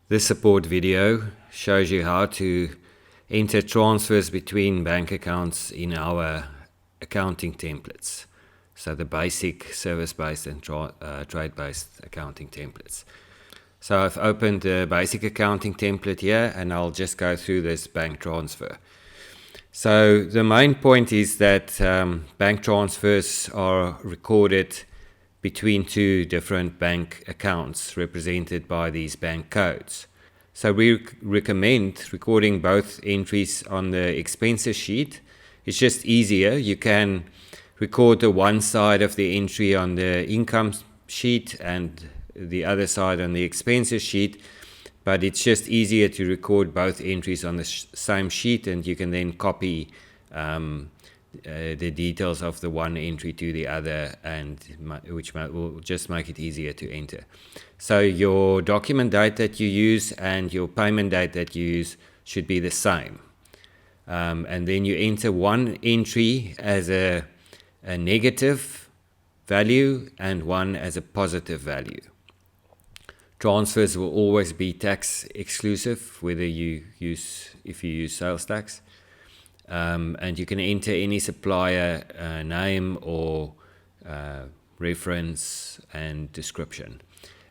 This support video shows you how to enter transfers between bank accounts in our accounting templates. So the basic service-based and trade-based accounting templates. So I've opened the basic accounting template here and I'll just go through this bank transfer. So the main point is that bank transfers are recorded between two different bank accounts represented by these bank codes. So we recommend recording both entries on the expenses sheet. It's just easier. You can record the one side of the entry on the income sheet and the other side on the expenses sheet, but it's just easier to record both entries on the same sheet, and you can then copy the details of the one entry to the other, and which will just make it easier to enter. So your document date that you use and your payment date that you use should be the same. And then you enter one entry as a negative value and one as a positive value. Transfers will always be tax exclusive, whether if you use sales tax. And you can enter any supplier name or reference and description.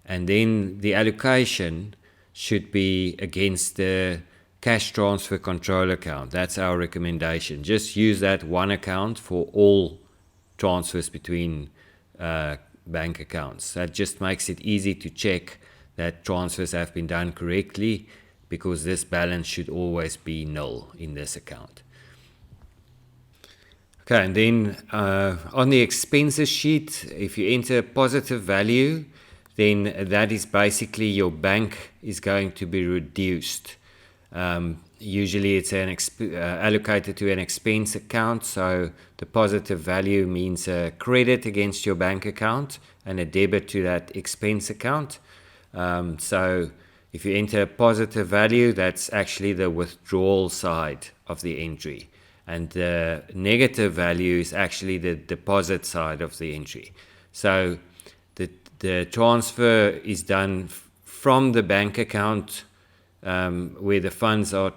And then the allocation should be against the cash transfer control account. That's our recommendation. Just use that one account for all transfers between bank accounts. That just makes it easy to check that transfers have been done correctly, because this balance should always be null in this account. Okay, and then on the expenses sheet, if you enter a positive value, then that is basically your bank is going to be reduced. Usually it's allocated to an expense account, so the positive value means a credit against your bank account and a debit to that expense account. So if you enter a positive value, that's actually the withdrawal side of the entry. And the negative value is actually the deposit side of the entry. So the transfer is done from the bank account where the funds are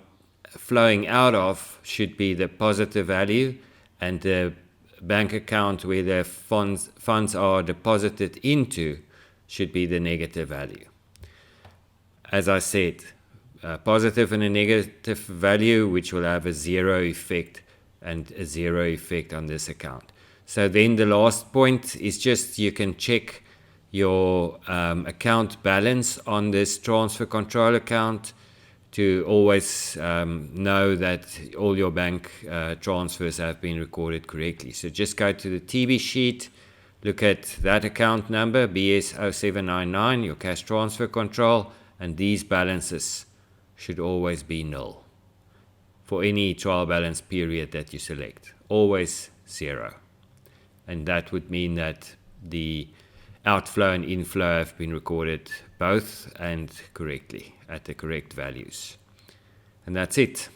flowing out of should be the positive value, and the bank account where the funds are deposited into should be the negative value. As I said, a positive and a negative value, which will have a zero effect and a zero effect on this account. So then the last point is just you can check your account balance on this transfer control account to always know that all your bank transfers have been recorded correctly. So just go to the TB sheet, look at that account number, BS0799, your cash transfer control, and these balances should always be null for any trial balance period that you select. Always zero. And that would mean that the outflow and inflow have been recorded both and correctly at the correct values. And that's it.